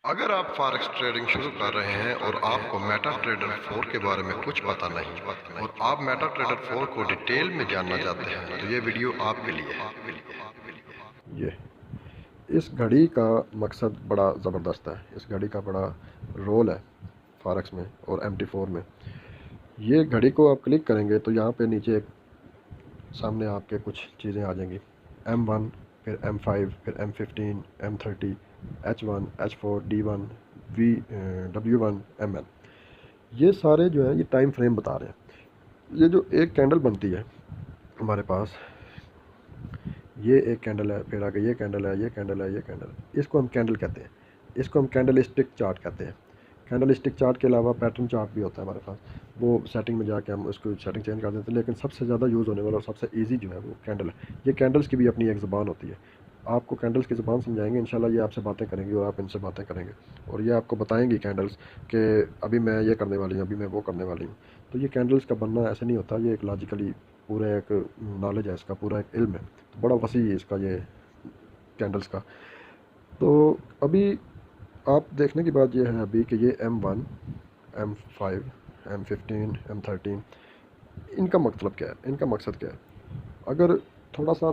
अगर आप forex trading शुरू कर रहे हैं और आपको मेटा ट्रेडर 4 के बारे में कुछ पता नहीं और आप मेटा ट्रेडर 4 को डिटेल में जानना चाहते हैं तो ये वीडियो आपके लिए है। ये इस घड़ी का मकसद बड़ा ज़बरदस्त है। इस घड़ी का बड़ा रोल है फॉरेक्स में और MT4 में। ये घड़ी को आप क्लिक करेंगे तो यहाँ पे नीचे एक सामने आपके कुछ चीज़ें आ जाएंगी। M1, फिर M5, फिर M15, M30, H1, H4, D1, W1, MN। ये सारे जो है ये टाइम फ्रेम बता रहे हैं। ये जो एक कैंडल बनती है हमारे पास, ये एक कैंडल है, फिर आगे ये कैंडल है, ये कैंडल है, ये कैंडल है, इसको हम कैंडल कहते हैं। इसको हम कैंडल स्टिक चार्ट कहते हैं। कैंडल स्टिक चार्ट के अलावा पैटर्न चार्ट भी होता है हमारे पास। वो सेटिंग में जाके हम उसको सेटिंग चेंज कर देते हैं, लेकिन सबसे ज़्यादा यूज़ होने वाला और सबसे ईजी जो है वो कैंडल है। ये कैंडल्स की भी अपनी एक ज़बान होती है। आपको कैंडल्स की ज़बान समझाएंगे इंशाल्लाह। ये आपसे बातें करेंगी और आप इनसे बातें करेंगे और ये आपको बताएंगी कैंडल्स कि अभी मैं ये करने वाली हूँ, अभी मैं वो करने वाली हूँ। तो ये कैंडल्स का बनना ऐसे नहीं होता, ये एक लॉजिकली पूरा एक नॉलेज है, इसका पूरा एक इल्म है। तो बड़ा वसी है इसका ये कैंडल्स का। तो अभी आप देखने की बात यह है अभी कि ये M1, M5, M15, M13, इनका मतलब क्या है, इनका मकसद क्या है। अगर थोड़ा सा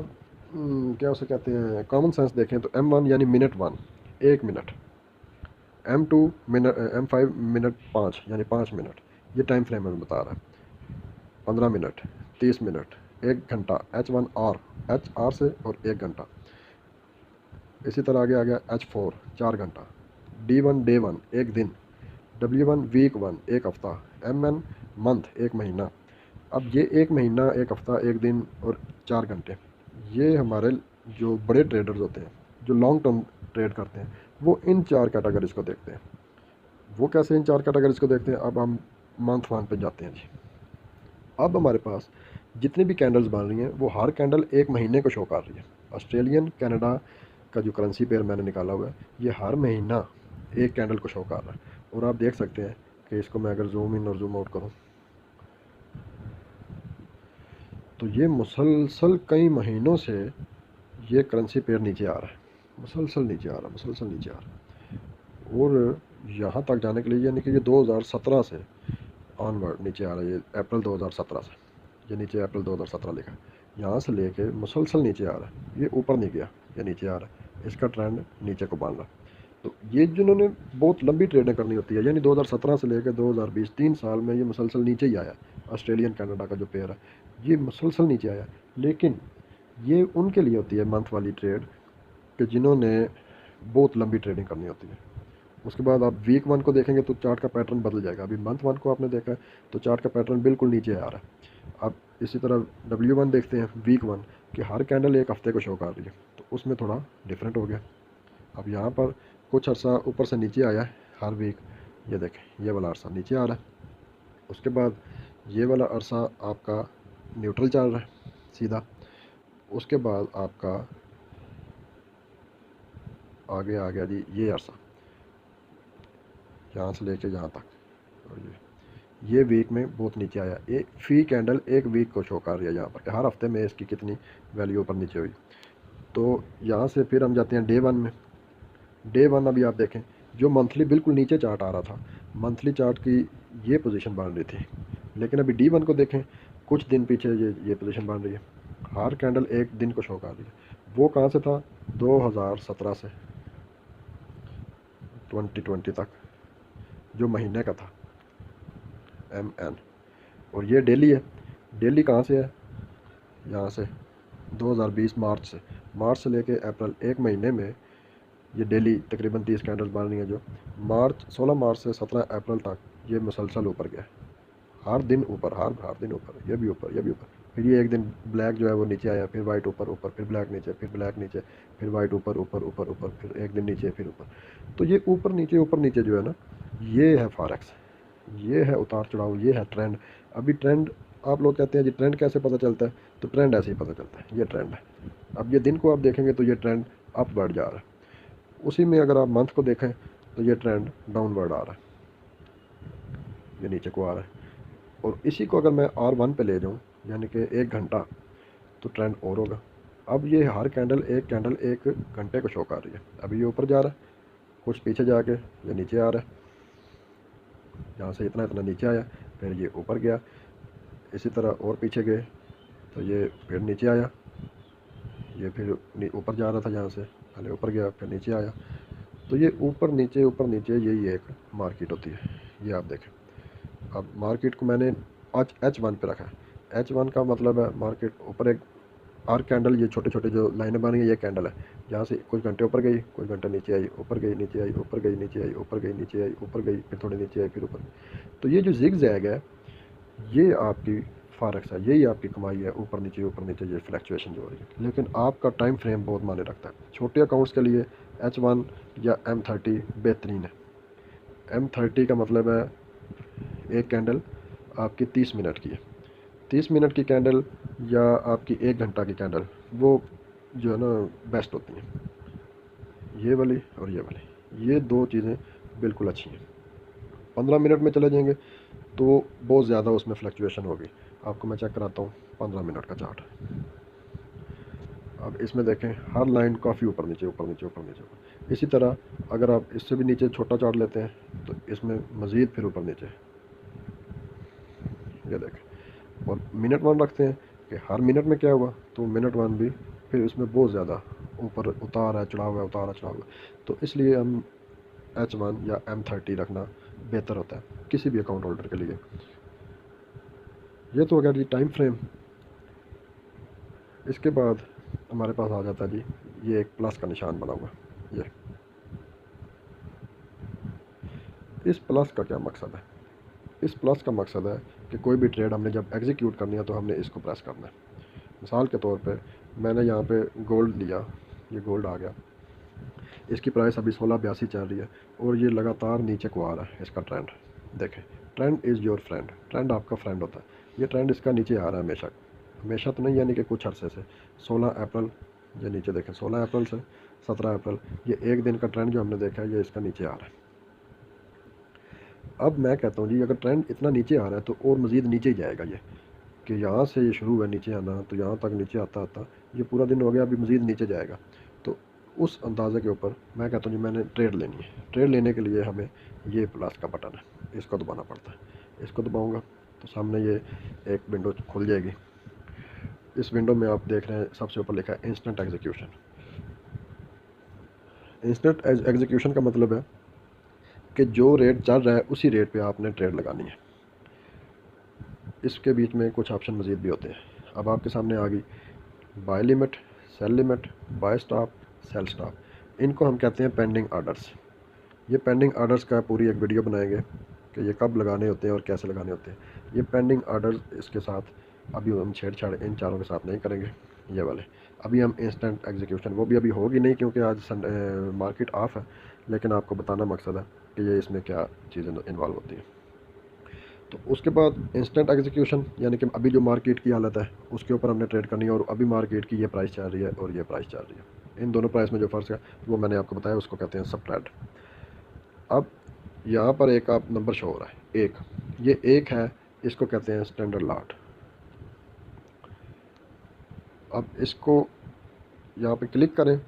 क्या उसे कहते हैं कॉमन सेंस देखें तो M1 यानी minute one, 1 minute. M2 minute, M5 minute 5 यानी 5 मिनट। ये टाइम फ्रेम हमें बता रहा है। 15 मिनट, 30 मिनट, 1 घंटा, H1R, HR से और 1 घंटा। इसी तरह आगे आ गया H4, 4 घंटा, D1 डे वन, एक दिन, W1 वीक वन, एक हफ्ता, MN मंथ, एक महीना। अब ये एक महीना, एक हफ्ता, एक दिन और 4 घंटे, ये हमारे जो बड़े ट्रेडर्स होते हैं जो लॉन्ग टर्म ट्रेड करते हैं वो इन चार कैटेगरीज को देखते हैं। वो कैसे इन चार कैटेगरीज को देखते हैं, अब हम मंथ वन पे जाते हैं जी। अब हमारे पास जितनी भी कैंडल्स बन रही हैं वो हर कैंडल एक महीने को शो कर रही है। ऑस्ट्रेलियन कनाडा का जो करेंसी पेयर मैंने निकाला हुआ है ये हर महीना एक कैंडल को शो कर रहा है। और आप देख सकते हैं कि इसको मैं अगर जूम इन और जूम आउट करूं तो ये मुसलसल कई महीनों से ये करेंसी पेयर नीचे आ रहा है, मुसलसल नीचे आ रहा है, मुसलसल नीचे आ रहा है। और यहाँ तक जाने के लिए यानी कि ये 2017 से ऑनवर्ड नीचे आ रहा है। ये अप्रैल 2017 से, ये नीचे अप्रैल 2017 लिखा है। यहाँ से लेके मुसलसल नीचे आ रहा है, ये ऊपर नहीं गया, ये नीचे आ रहा है। इसका ट्रेंड नीचे को बांध रहा है। तो ये जिन्होंने बहुत लंबी ट्रेडिंग करनी होती है, यानी 2017 से लेकर 2020, 3 साल में ये मुसलसल नीचे ही आया। ऑस्ट्रेलियन कनाडा का जो पेयर है ये मुसलसल नीचे आया। लेकिन ये उनके लिए होती है मंथ वाली ट्रेड कि जिन्होंने बहुत लंबी ट्रेडिंग करनी होती है। उसके बाद आप वीक वन को देखेंगे तो चार्ट का पैटर्न बदल जाएगा। अभी मंथ वन को आपने देखा है तो चार्ट का पैटर्न बिल्कुल नीचे आ रहा है। अब इसी तरह W1 देखते हैं, वीक वन, कि हर कैंडल एक हफ्ते को शो कर रही है, तो उसमें थोड़ा डिफरेंट हो गया। अब यहाँ पर कुछ अर्सा ऊपर से नीचे आया है हर वीक। ये देखें ये वाला अरसा नीचे आ रहा है। उसके बाद ये वाला अरसा आपका न्यूट्रल चल रहा है सीधा। उसके बाद आपका आगे आ गया जी ये अरसा, यहाँ से लेके यहाँ तक। और ये वीक में बहुत नीचे आया। एक फी कैंडल एक वीक को शो कर रही है यहाँ पर, हर हफ्ते में इसकी कितनी वैल्यू ऊपर नीचे हुई। तो यहाँ से फिर हम जाते हैं डे वन में। डे वन अभी आप देखें जो मंथली बिल्कुल नीचे चार्ट आ रहा था, मंथली चार्ट की ये पोजीशन बन रही थी। लेकिन अभी D1 को देखें, कुछ दिन पीछे ये पोजीशन बन रही है। हर कैंडल एक दिन को शो कर रही है। वो कहाँ से था, 2017 से 2020 तक जो महीने का था, MN। और ये डेली है। डेली कहाँ से है, यहाँ से 2020 मार्च से लेके अप्रैल, एक महीने में ये डेली तकरीबन 30 कैंडल्स बन रही हैं। जो 16 मार्च से 17 अप्रैल तक ये मुसलसल ऊपर गया। हर दिन ऊपर, हर दिन ऊपर, ये भी ऊपर, ये भी ऊपर। फिर ये एक दिन ब्लैक जो है वो नीचे आया, फिर वाइट ऊपर ऊपर, फिर ब्लैक नीचे, फिर ब्लैक नीचे, फिर वाइट ऊपर ऊपर ऊपर ऊपर, फिर एक दिन नीचे, फिर ऊपर। तो ये ऊपर नीचे जो है ना, ये है फॉरेक्स। ये है उतार चढ़ाव, ये है ट्रेंड। अभी ट्रेंड, आप लोग कहते हैं जी ट्रेंड कैसे पता चलता है, तो ट्रेंड ऐसे ही पता चलता है, ये ट्रेंड है। अब ये दिन को आप देखेंगे तो ये ट्रेंड अपवर्ड जा रहा है। उसी में अगर आप मंथ को देखें तो ये ट्रेंड डाउनवर्ड आ रहा है, ये नीचे को आ रहा है। और इसी को अगर मैं R1 पे ले जाऊँ यानी कि 1 घंटा, तो ट्रेंड और होगा। अब ये हर कैंडल एक घंटे को शो कर रही है। अभी ये ऊपर जा रहा है, कुछ पीछे जाके ये नीचे आ रहा है, यहाँ से इतना इतना नीचे आया, फिर ये ऊपर गया, इसी तरह और पीछे गए तो ये फिर नीचे आया, ये फिर ऊपर जा रहा था, यहाँ से पहले ऊपर गया फिर नीचे आया। तो ये ऊपर नीचे यही एक मार्केट होती है। ये आप देखें, अब मार्केट को मैंने आज H1 पे रखा है। H1 का मतलब है मार्केट ऊपर एक आर कैंडल, ये छोटे छोटे जो लाइनें बन गई ये कैंडल है, जहाँ से कुछ घंटे ऊपर गई, कुछ घंटे नीचे आई, ऊपर गई नीचे आई, ऊपर गई नीचे आई, ऊपर गई नीचे आई, ऊपर गई फिर थोड़ी नीचे आई, फिर ऊपर। तो ये जो जिग जैग है ये आपकी फॉरेक्स है, यही आपकी कमाई है, ऊपर नीचे ये फ्लैक्चुएशन जो हो रही है। लेकिन आपका टाइम फ्रेम बहुत मायने रखता है। छोटे अकाउंट्स के लिए H1 या M30 बेहतरीन है। M30 का मतलब है एक कैंडल आपकी 30 मिनट की है, 30 मिनट की कैंडल या आपकी 1 घंटा की कैंडल, वो जो है ना बेस्ट होती हैं। ये वाली और ये वाली, ये दो चीज़ें बिल्कुल अच्छी हैं। 15 मिनट में चले जाएंगे तो बहुत ज़्यादा उसमें फ्लक्चुएशन होगी। आपको मैं चेक कराता हूँ 15 मिनट का चार्ट। अब इसमें देखें हर लाइन काफ़ी ऊपर नीचे ऊपर नीचे ऊपर नीचे। इसी तरह अगर आप इससे भी नीचे छोटा चार्ट लेते हैं तो इसमें मज़ीद फिर ऊपर नीचे, ये देखें। और मिनट वन रखते हैं कि हर मिनट में क्या हुआ, तो मिनट वन भी फिर इसमें बहुत ज़्यादा ऊपर उतार है चढ़ाव है, उतार है चढ़ाव है। तो इसलिए हम H1 या M30 रखना बेहतर होता है किसी भी अकाउंट होल्डर के लिए। ये तो अगर जी टाइम फ्रेम। इसके बाद हमारे पास आ जाता है जी ये एक प्लस का निशान बना हुआ। ये इस प्लस का क्या मकसद है? इस प्लस का मकसद है कि कोई भी ट्रेड हमने जब एग्जीक्यूट करनी है तो हमने इसको प्रेस करना है। मिसाल के तौर पे मैंने यहाँ पे गोल्ड लिया, ये गोल्ड आ गया, इसकी प्राइस अभी 1682 चल रही है और ये लगातार नीचे को आ रहा है। इसका ट्रेंड देखें, trend is your friend, trend आपका फ्रेंड होता है। ये ट्रेंड इसका नीचे आ रहा है हमेशा, हमेशा तो नहीं यानी कि कुछ अरसे से। 16 अप्रैल ये नीचे देखें, 16 अप्रैल से 17 अप्रैल, ये एक दिन का ट्रेंड जो हमने देखा है ये इसका नीचे आ रहा है। अब मैं कहता हूँ जी अगर ट्रेंड इतना नीचे आ रहा है तो और मज़ीद नीचे ही जाएगा ये, कि यहाँ से ये शुरू हुआ नीचे आना तो यहाँ तक नीचे आता आता ये पूरा दिन हो गया, अभी मज़ीद नीचे जाएगा। तो उस अंदाज़े के ऊपर मैं कहता हूँ जी मैंने ट्रेड लेनी है। ट्रेड लेने के लिए हमें ये प्लस का बटन है, इसको दबाना पड़ता है। इसको दबाऊँगा तो सामने ये एक विंडो खुल जाएगी। इस विंडो में आप देख रहे हैं सबसे ऊपर लिखा है इंस्टेंट एग्जीक्यूशन। इंस्टेंट एग्जीक्यूशन का मतलब है कि जो रेट चल रहा है उसी रेट पे आपने ट्रेड लगानी है। इसके बीच में कुछ ऑप्शन मज़ीद भी होते हैं। अब आपके सामने आ गई buy limit, sell limit, buy stop, sell stop. इनको हम कहते हैं पेंडिंग आर्डर्स। ये पेंडिंग आर्डर्स का पूरी एक वीडियो बनाएंगे कि ये कब लगाने होते हैं और कैसे लगाने होते हैं। ये पेंडिंग आर्डर्स इसके साथ अभी हम छेड़छाड़ इन चारों के साथ नहीं करेंगे। ये वाले अभी हम इंस्टेंट एग्जीक्यूशन, वो भी अभी होगी नहीं क्योंकि आज मार्केट ऑफ है, लेकिन आपको बताना मकसद है कि ये इसमें क्या चीज़ें इन्वॉल्व होती हैं। तो उसके बाद इंस्टेंट एग्जीक्यूशन यानी कि अभी जो मार्केट की हालत है उसके ऊपर हमने ट्रेड करनी है और अभी मार्केट की ये प्राइस चल रही है और ये प्राइस चल रही है। इन दोनों प्राइस में जो फ़र्क है वो मैंने आपको बताया, उसको कहते हैं सब ट्रेड। अब यहाँ पर एक आप नंबर शो हो रहा है एक, ये एक है, इसको कहते हैं स्टैंडर्ड लॉट। अब इसको यहाँ पे क्लिक करें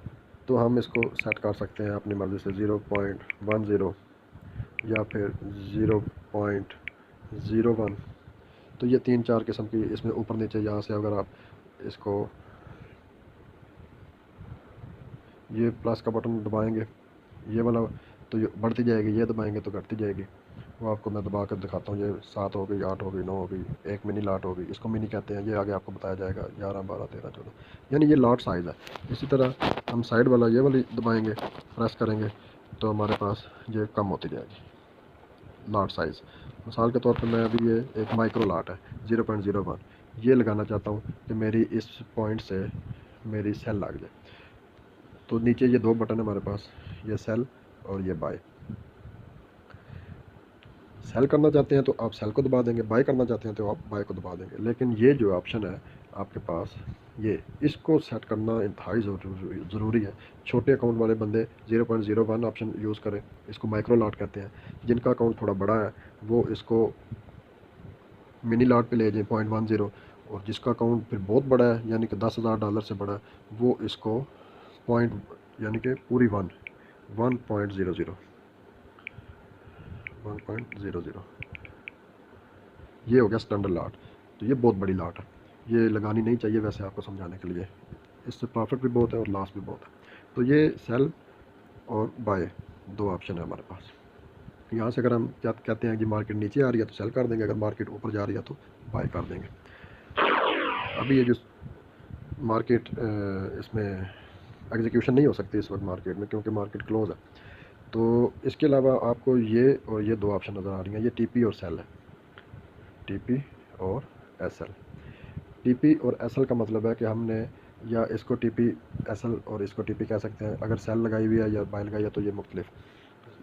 तो हम इसको सेट कर सकते हैं अपनी मर्ज़ी से 0.10 या फिर 0.01। तो ये 3-4 किस्म की इसमें ऊपर नीचे, यहाँ से अगर आप इसको ये प्लस का बटन दबाएंगे ये वाला तो ये बढ़ती जाएगी, ये दबाएंगे तो घटती जाएगी। वो आपको मैं दबा कर दिखाता हूँ। ये 7 हो गई, 8 हो गई, 9 हो गई, एक मिनी लाट हो गई, इसको मिनी कहते हैं। ये आगे आपको बताया जाएगा 11, 12, 13, 14, यानी ये लाट साइज़ है। इसी तरह हम साइड वाला ये वाली दबाएंगे, प्रेस करेंगे तो हमारे पास ये कम होती जाएगी लाट साइज़। मिसाल के तौर पर मैं अभी ये एक माइक्रो लाट है 0.01, ये लगाना चाहता हूँ कि मेरी इस पॉइंट से मेरी सेल लग जाए। तो नीचे ये दो बटन है हमारे पास, ये सेल और ये बाय। सेल करना चाहते हैं तो आप सेल को दबा देंगे, बाय करना चाहते हैं तो आप बाय को दबा देंगे। लेकिन ये जो ऑप्शन है आपके पास, ये इसको सेट करना इंतहाई ज़रूरी है। छोटे अकाउंट वाले बंदे 0.01 ऑप्शन यूज़ करें, इसको माइक्रो लॉट कहते हैं। जिनका अकाउंट थोड़ा बड़ा है वो इसको मिनी लॉट पे ले जाएं 0.10, और जिसका अकाउंट फिर बहुत बड़ा है यानी कि $10,000 से बड़ा है वो इसको पॉइंट यानी कि पूरी 1.00 ये हो गया स्टैंडर्ड लाट। तो ये बहुत बड़ी लाट है, ये लगानी नहीं चाहिए वैसे आपको समझाने के लिए, इससे प्रॉफिट भी बहुत है और लॉस भी बहुत है। तो ये सेल और बाय दो ऑप्शन है हमारे पास। यहाँ से अगर हम क्या कहते हैं कि मार्केट नीचे आ रही है तो सेल कर देंगे, अगर मार्केट ऊपर जा रही है तो बाय कर देंगे। अभी ये जो मार्केट इसमें एग्जीक्यूशन नहीं हो सकती इस वक्त मार्केट में, क्योंकि मार्केट क्लोज है। तो इसके अलावा आपको ये और ये दो ऑप्शन नज़र आ रही हैं, ये टीपी और सेल है, टीपी और एसएल। टीपी और एसएल का मतलब है कि हमने या इसको टीपी एसएल और इसको टीपी कह सकते हैं। अगर सेल लगाई हुई है या बाय लगाई है तो ये मुख्तलिफ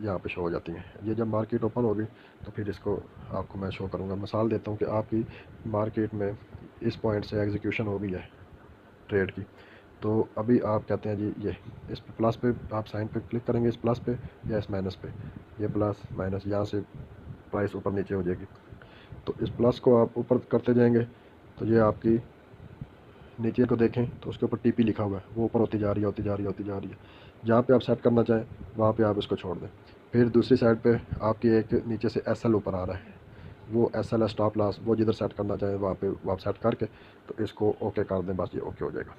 यहाँ पे शो हो जाती हैं। ये जब मार्केट ओपन होगी तो फिर इसको आपको मैं शो करूँगा। मिसाल देता हूँ कि आपकी मार्केट में इस पॉइंट से एग्जीक्यूशन हो गई है ट्रेड की, तो अभी आप कहते हैं जी ये इस प्लस पे आप साइन पे क्लिक करेंगे, इस प्लस पे या इस माइनस पे, ये प्लस माइनस यहाँ से प्राइस ऊपर नीचे हो जाएगी। तो इस प्लस को आप ऊपर करते जाएंगे तो ये आपकी नीचे को देखें तो उसके ऊपर टीपी लिखा हुआ है, वो ऊपर होती जा रही है, होती जा रही है, होती जा रही है। जहाँ पे आप सेट करना चाहें वहाँ पे आप इसको छोड़ दें। फिर दूसरी साइड पे आपकी एक नीचे से एसएल ऊपर आ रहा है, वो एसएल है स्टॉप लॉस, वो जिधर सेट करना चाहें वहाँ पे आप सेट करके तो इसको ओके कर दें, बस ये ओके हो जाएगा।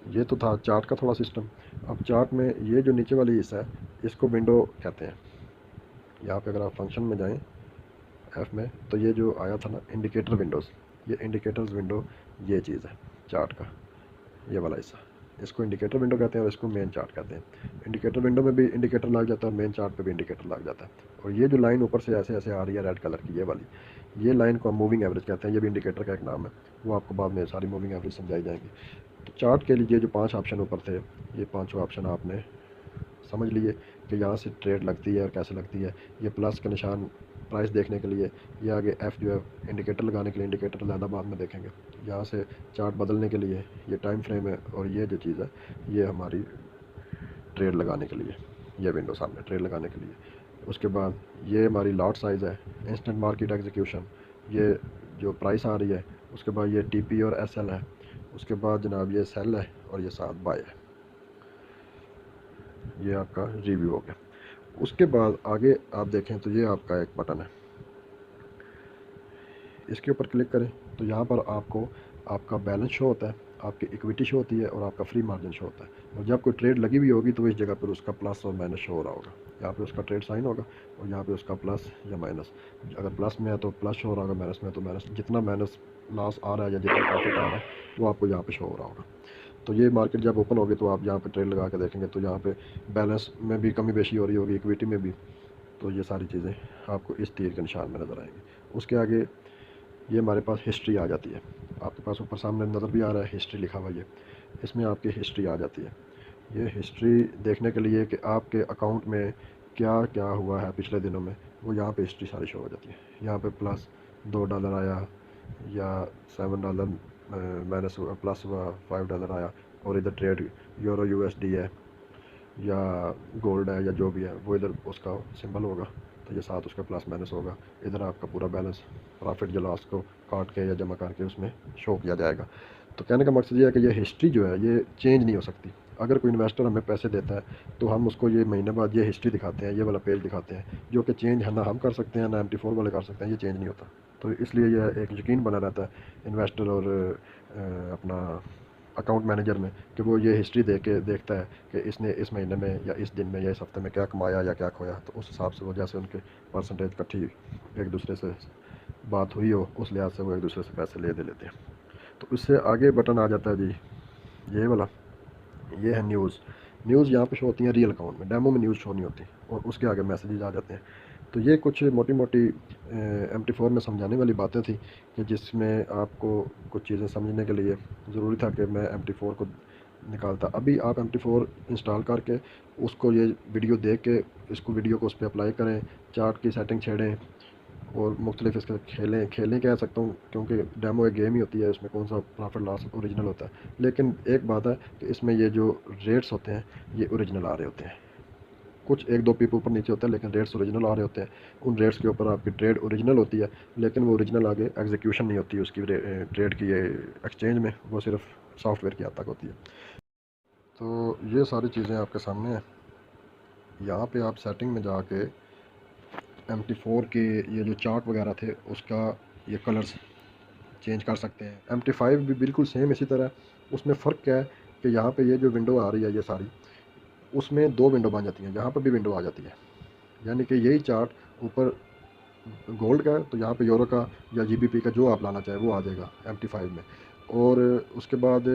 ये तो था चार्ट का थोड़ा सिस्टम। अब चार्ट में ये जो नीचे वाली हिस्सा है इसको विंडो कहते हैं। यहाँ पे अगर आप फंक्शन में जाएं एफ में, तो ये जो आया था ना इंडिकेटर विंडोज़, ये इंडिकेटर्स विंडो ये चीज़ है चार्ट का, ये वाला हिस्सा, इसको इंडिकेटर विंडो कहते हैं और इसको मेन चार्ट कहते हैं। इंडिकेटर विंडो में भी इंडिकेटर लग जाता है और मेन चार्ट पे भी इंडिकेटर लग जाता है। और ये जो लाइन ऊपर से ऐसे ऐसे आ रही है रेड कलर की, ये वाली, ये लाइन को हम मूविंग एवरेज कहते हैं। ये भी इंडिकेटर का एक नाम है, वो आपको बाद में सारी मूविंग एवरेज समझाई जाएंगी। तो चार्ट के लिए जो 5 ऑप्शन ऊपर थे, ये 5 ऑप्शन आपने समझ लिए कि यहाँ से ट्रेड लगती है और कैसे लगती है। ये प्लस का निशान प्राइस देखने के लिए, ये आगे एफ जो है इंडिकेटर लगाने के लिए, इंडिकेटर ज़्यादा बाद में देखेंगे। यहाँ से चार्ट बदलने के लिए ये टाइम फ्रेम है, और ये जो चीज़ है ये हमारी ट्रेड लगाने के लिए, ये विंडो सामने ट्रेड लगाने के लिए। उसके बाद ये हमारी लॉट साइज़ है, इंस्टेंट मार्केट एग्जीक्यूशन, ये जो प्राइस आ रही है। उसके बाद ये टीपी और एसएल है। उसके बाद जनाब ये सेल है और ये साथ बाय है। ये आपका रिव्यू हो गया। उसके बाद आगे आप देखें तो ये आपका एक बटन है, इसके ऊपर क्लिक करें तो यहाँ पर आपको आपका बैलेंस शो होता है, आपकी इक्विटी शो होती है और आपका फ्री मार्जिन शो होता है। और जब कोई ट्रेड लगी हुई होगी तो इस जगह पर उसका प्लस और माइनस शो हो रहा होगा। यहाँ पे उसका ट्रेड साइन होगा और यहाँ पे उसका प्लस या माइनस, अगर प्लस में है तो प्लस शो हो रहा होगा, माइनस में है तो माइनस। जितना माइनस लॉस आ रहा है या जितना प्रॉफिट आ रहा है वो आपको यहाँ पे शो हो रहा होगा। तो ये मार्केट जब ओपन होगी तो आप यहाँ पे ट्रेड लगा के देखेंगे तो यहाँ पे बैलेंस में भी कमी बेशी हो रही होगी, इक्विटी में भी। तो ये सारी चीज़ें आपको इस तीर के निशान में नज़र आएंगी। उसके आगे ये हमारे पास हिस्ट्री आ जाती है, आपके पास ऊपर सामने नज़र भी आ रहा है हिस्ट्री लिखा हुआ, ये इसमें आपकी हिस्ट्री आ जाती है। ये हिस्ट्री देखने के लिए कि आपके अकाउंट में क्या क्या हुआ है पिछले दिनों में, वो यहाँ पे हिस्ट्री सारी शो हो जाती है। यहाँ पे प्लस $2 आया या $7 माइनस हुआ, प्लस हुआ $5 आया। और इधर ट्रेड यूरो यूएसडी है या गोल्ड है या जो भी है वो इधर उसका सिंबल होगा, तो ये साथ उसका प्लस माइनस होगा। इधर आपका पूरा बैलेंस प्रॉफिट या लॉस को काट के या जमा करके उसमें शो किया जाएगा। तो कहने का मकसद ये है कि ये हिस्ट्री जो है ये चेंज नहीं हो सकती। अगर कोई इन्वेस्टर हमें पैसे देता है तो हम उसको ये महीने बाद ये हिस्ट्री दिखाते हैं, ये वाला पेज दिखाते हैं, जो कि चेंज है ना हम कर सकते हैं ना MT4 वाले कर सकते हैं, ये चेंज नहीं होता। तो इसलिए यह एक यकीन बना रहता है इन्वेस्टर और अपना अकाउंट मैनेजर में कि वो ये हिस्ट्री देखता है कि इसने इस महीने में या इस दिन में या इस हफ्ते में क्या कमाया या क्या खोया। तो उस हिसाब से वो जैसे उनके परसेंटेज इकट्ठी एक दूसरे से बात हुई हो उस लिहाज से वो एक दूसरे से पैसे ले लेते हैं। तो उससे आगे बटन आ जाता है जी ये वाला, ये है न्यूज़। न्यूज़ यहाँ पे शो होती है रियल अकाउंट में, डेमो में न्यूज़ शो नहीं होती। और उसके आगे मैसेजेस आ जाते हैं। तो ये कुछ मोटी मोटी MT4 में समझाने वाली बातें थी कि जिसमें आपको कुछ चीज़ें समझने के लिए ज़रूरी था कि मैं MT4 को निकालता। अभी आप MT4 इंस्टॉल करके उसको ये वीडियो देख के इसको वीडियो को उस पर अप्लाई करें, चार्ट की सेटिंग छेड़ें और मुख्तलिफ इसके खेलें कह सकता हूँ, क्योंकि डेमो एक गेम ही होती है, उसमें कौन सा प्रॉफिट लॉस ओरिजिनल होता है। लेकिन एक बात है कि इसमें ये जो रेट्स होते हैं ये ओरिजिनल आ रहे होते हैं। कुछ एक दो पीप ऊपर नीचे होते हैं, लेकिन रेट्स ओरिजिनल आ रहे होते हैं। उन रेट्स के ऊपर आपकी ट्रेड ओरिजिनल होती है, लेकिन वो ओरिजिनल आगे एग्जीक्यूशन नहीं होती उसकी ट्रेड की, ये एक्सचेंज में वो सिर्फ सॉफ्टवेयर की हद तक होती है। तो ये सारी चीज़ें आपके सामने हैं। यहाँ पे आप सेटिंग में जाके MT4 के ये जो चार्ट वगैरह थे उसका ये कलर्स चेंज कर सकते हैं। MT5 भी बिल्कुल सेम इसी तरह। उसमें फ़र्क क्या है कि यहाँ पे ये जो विंडो आ रही है ये सारी, उसमें दो विंडो बन जाती हैं, यहाँ पर भी विंडो आ जाती है। यानी कि यही चार्ट ऊपर गोल्ड का है तो यहाँ पे यूरो का या GBP का जो आप लाना चाहें वो आ जाएगा MT5 में। और उसके बाद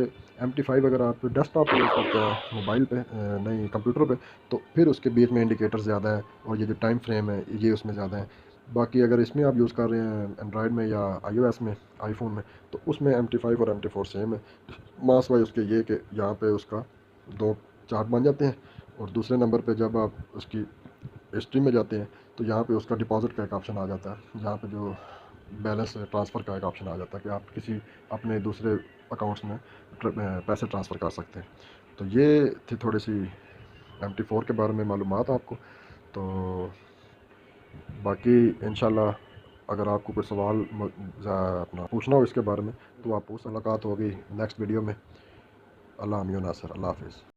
MT5 अगर आप डेस्कटॉप पे यूज़ करते हैं, मोबाइल पे नहीं कंप्यूटर पे, तो फिर उसके बीच में इंडिकेटर ज़्यादा है और ये जो टाइम फ्रेम है ये उसमें ज़्यादा है। बाकी अगर इसमें आप यूज़ कर रहे हैं एंड्रॉयड में या iOS में, आईफोन में, तो उसमें MT5 और MT4 सेम है। मास वाइज उसके ये कि यहाँ पे उसका दो चार्ट बन जाते हैं, और दूसरे नंबर पे जब आप उसकी हिस्ट्री में जाते हैं तो यहाँ पे उसका डिपॉजिट का एक ऑप्शन आ जाता है, जहाँ पे जो बैलेंस ट्रांसफ़र का एक ऑप्शन आ जाता है कि आप किसी अपने दूसरे अकाउंट्स में पैसे ट्रांसफ़र कर सकते हैं। तो ये थी थोड़ी सी MT4 के बारे में मालूमात आपको। तो बाकी इंशाल्लाह अगर आपको कोई सवाल अपना पूछना हो इसके बारे में तो आप पूछ, मुलाकात होगी नेक्स्ट वीडियो में। अल्लाह अमियो नासर, अल्लाह हाफिज़।